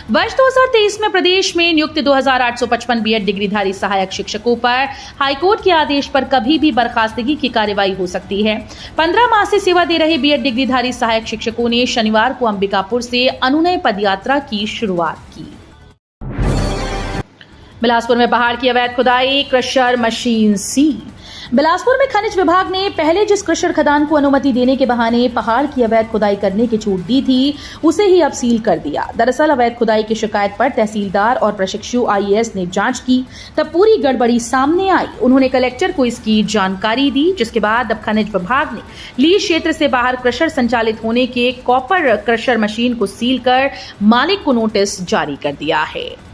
वर्ष 2023 में प्रदेश में नियुक्त 2855 बीएड डिग्रीधारी सहायक शिक्षकों पर हाईकोर्ट के आदेश पर कभी भी बर्खास्तगी की कार्रवाई हो सकती है। 15 माह से सेवा दे रहे बीएड डिग्रीधारी सहायक शिक्षकों ने शनिवार को अंबिकापुर से अनुनय पदयात्रा की शुरुआत की। बिलासपुर में पहाड़ की अवैध खुदाई, क्रशर मशीन सील। बिलासपुर में खनिज विभाग ने पहले जिस क्रशर खदान को अनुमति देने के बहाने पहाड़ की अवैध खुदाई करने की छूट दी थी, उसे ही अब सील कर दिया। दरअसल अवैध खुदाई की शिकायत पर तहसीलदार और प्रशिक्षु आईएएस ने जांच की, तब पूरी गड़बड़ी सामने आई। उन्होंने कलेक्टर को इसकी जानकारी दी, जिसके बाद अब खनिज विभाग ने लीज क्षेत्र से बाहर क्रशर संचालित होने के कॉपर क्रशर मशीन को सील कर मालिक को नोटिस जारी कर दिया है।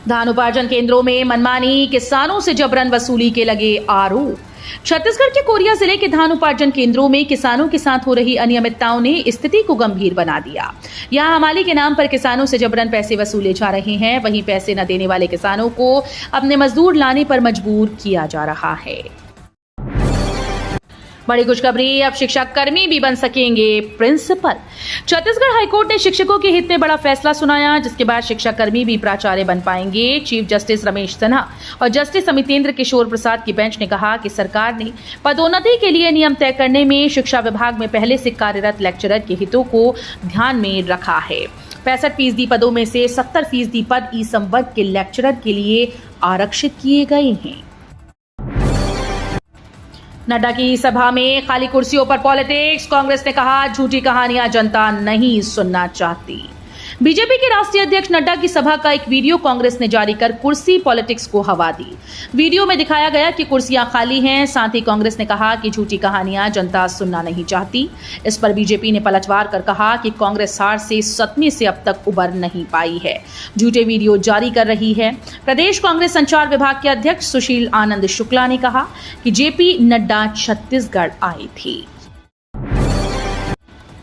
धान उपार्जन केंद्रों में मनमानी, किसानों से जबरन वसूली के लगे आरोप। छत्तीसगढ़ के कोरिया जिले के धान उपार्जन केंद्रों में किसानों के साथ हो रही अनियमितताओं ने स्थिति को गंभीर बना दिया। यहां हमाली के नाम पर किसानों से जबरन पैसे वसूले जा रहे हैं, वहीं पैसे न देने वाले किसानों को अपने मजदूर लाने पर मजबूर किया जा रहा है। बड़ी खुशखबरी, अब शिक्षक कर्मी भी बन सकेंगे प्रिंसिपल। छत्तीसगढ़ हाईकोर्ट ने शिक्षकों के हित में बड़ा फैसला सुनाया, जिसके बाद शिक्षक कर्मी भी प्राचार्य बन पाएंगे। चीफ जस्टिस रमेश सिन्हा और जस्टिस अमितेंद्र किशोर प्रसाद की बेंच ने कहा कि सरकार ने पदोन्नति के लिए नियम तय करने में शिक्षा विभाग में पहले से कार्यरत लेक्चरर के हितों को ध्यान में रखा है। 65% पदों में से 70% पद ई संवर्ग के लेक्चरर के लिए आरक्षित किए गए हैं। नड्डा की सभा में खाली कुर्सियों पर पॉलिटिक्स। कांग्रेस ने कहा, झूठी कहानियां जनता नहीं सुनना चाहती। बीजेपी के राष्ट्रीय अध्यक्ष नड्डा की सभा का एक वीडियो कांग्रेस ने जारी कर कुर्सी पॉलिटिक्स को हवा दी। वीडियो में दिखाया गया कि कुर्सियां खाली हैं। साथ ही कांग्रेस ने कहा कि झूठी कहानियां जनता सुनना नहीं चाहती। इस पर बीजेपी ने पलटवार कर कहा कि कांग्रेस हार से सदमे से अब तक उबर नहीं पाई है, झूठे वीडियो जारी कर रही है। प्रदेश कांग्रेस संचार विभाग के अध्यक्ष सुशील आनंद शुक्ला ने कहा कि जेपी नड्डा छत्तीसगढ़ आए थे।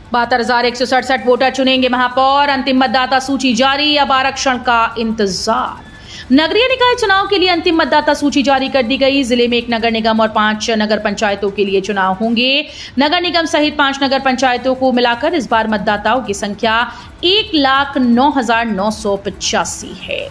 72,167 वोटर चुनेंगे महापौर। अंतिम मतदाता सूची जारी, अब आरक्षण का इंतजार। नगरीय निकाय चुनाव के लिए अंतिम मतदाता सूची जारी कर दी गई। जिले में 1 नगर निगम और 5 नगर पंचायतों के लिए चुनाव होंगे। नगर निगम सहित 5 नगर पंचायतों को मिलाकर इस बार मतदाताओं की संख्या 1,09,985 है।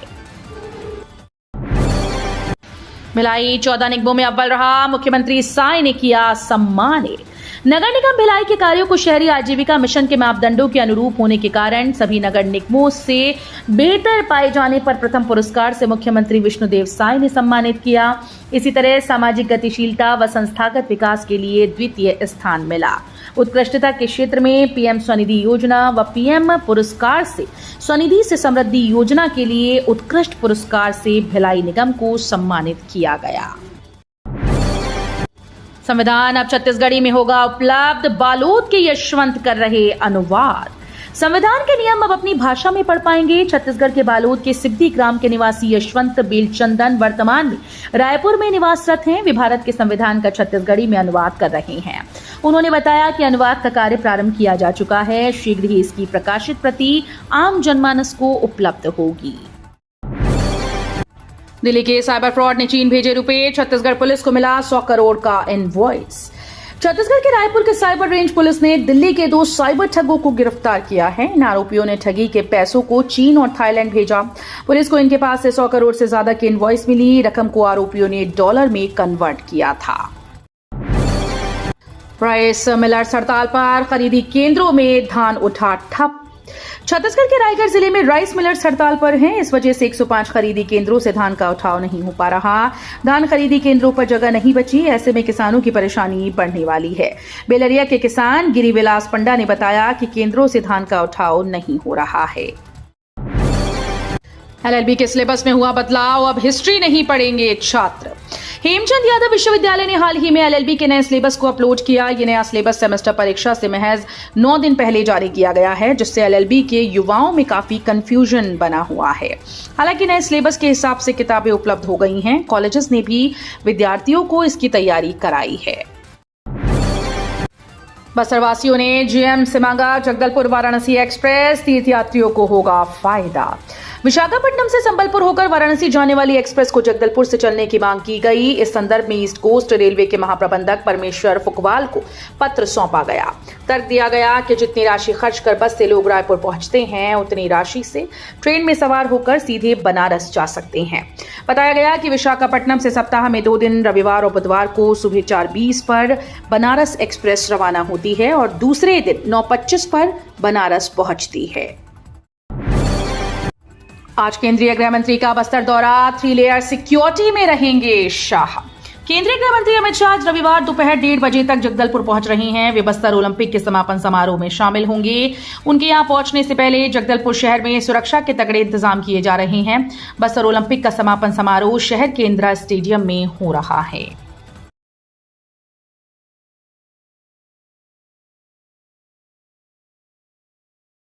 भिलाई 14 निगमों में अव्वल रहा, मुख्यमंत्री साय ने किया सम्मानित। नगर निगम भिलाई के कार्यों को शहरी आजीविका मिशन के मापदंडों के अनुरूप होने के कारण सभी नगर निगमों से बेहतर पाए जाने पर प्रथम पुरस्कार से मुख्यमंत्री विष्णुदेव साय ने सम्मानित किया। इसी तरह सामाजिक गतिशीलता व संस्थागत विकास के लिए द्वितीय स्थान मिला। उत्कृष्टता के क्षेत्र में पीएम स्वनिधि योजना व पीएम पुरस्कार से स्वनिधि से समृद्धि योजना के लिए उत्कृष्ट पुरस्कार से भिलाई निगम को सम्मानित किया गया। संविधान अब छत्तीसगढ़ी में होगा उपलब्ध, बालोद के यशवंत कर रहे अनुवाद। संविधान के नियम अब अपनी भाषा में पढ़ पाएंगे। छत्तीसगढ़ के बालोद के सिद्धि ग्राम के निवासी यशवंत बेलचंदन वर्तमान में रायपुर में निवासरत हैं। वे भारत के संविधान का छत्तीसगढ़ी में अनुवाद कर रहे हैं। उन्होंने बताया कि अनुवाद का कार्य प्रारंभ किया जा चुका है। शीघ्र ही इसकी प्रकाशित प्रति आम जनमानस को उपलब्ध होगी। दिल्ली के साइबर फ्रॉड ने चीन भेजे रुपए, छत्तीसगढ़ पुलिस को मिला 100 करोड़ का इनवॉइस। छत्तीसगढ़ के रायपुर के साइबर रेंज पुलिस ने दिल्ली के 2 साइबर ठगों को गिरफ्तार किया है। इन आरोपियों ने ठगी के पैसों को चीन और थाईलैंड भेजा। पुलिस को इनके पास से 100 करोड़ से ज्यादा की इनवॉइस मिली। रकम को आरोपियों ने डॉलर में कन्वर्ट किया था। राइस मिलर्स हड़ताल पर, खरीदी केंद्रों में धान उठा ठप। छत्तीसगढ़ के रायगढ़ जिले में राइस मिलर्स हड़ताल पर हैं। इस वजह से 105 खरीदी केंद्रों से धान का उठाव नहीं हो पा रहा। धान खरीदी केंद्रों पर जगह नहीं बची। ऐसे में किसानों की परेशानी बढ़ने वाली है। बेलरिया के किसान गिरिविलास पंडा ने बताया कि केंद्रों से धान का उठाव नहीं हो रहा है। एलएलबी के सिलेबस में हुआ बदलाव, अब हिस्ट्री नहीं पढ़ेंगे छात्र। हेमचंद यादव विश्वविद्यालय ने हाल ही में एलएलबी के नए सिलेबस को अपलोड किया। ये नया सिलेबस सेमेस्टर परीक्षा से महज 9 दिन पहले जारी किया गया है, जिससे एलएलबी के युवाओं में काफी कंफ्यूजन बना हुआ है। हालांकि नए सिलेबस के हिसाब से किताबें उपलब्ध हो गई हैं। कॉलेजेस ने भी विद्यार्थियों को इसकी तैयारी कराई है। बसरवासियों ने जीएम से मांगा जगदलपुर वाराणसी एक्सप्रेस, तीर्थयात्रियों को होगा फायदा। विशाखापट्टनम से संबलपुर होकर वाराणसी जाने वाली एक्सप्रेस को जगदलपुर से चलने की मांग की गई। इस संदर्भ में ईस्ट कोस्ट रेलवे के महाप्रबंधक परमेश्वर फुकवाल को पत्र सौंपा गया। तर्क दिया गया कि जितनी राशि खर्च कर बस से लोग रायपुर पहुंचते हैं, उतनी राशि से ट्रेन में सवार होकर सीधे बनारस जा सकते हैं। बताया गया कि विशाखापट्टनम से सप्ताह में 2 दिन रविवार और बुधवार को सुबह 4:20 पर बनारस एक्सप्रेस रवाना होती है और दूसरे दिन 9:25 पर बनारस पहुंचती है। आज केंद्रीय गृह मंत्री का बस्तर दौरा, 3 लेयर सिक्योरिटी में रहेंगे शाह। केंद्रीय गृह मंत्री अमित शाह आज रविवार दोपहर 1:30 बजे तक जगदलपुर पहुंच रहे हैं। वे बस्तर ओलंपिक के समापन समारोह में शामिल होंगे। उनके यहां पहुंचने से पहले जगदलपुर शहर में सुरक्षा के तगड़े इंतजाम किए जा रहे हैं। बस्तर ओलंपिक का समापन समारोह शहर के इंदिरा स्टेडियम में हो रहा है।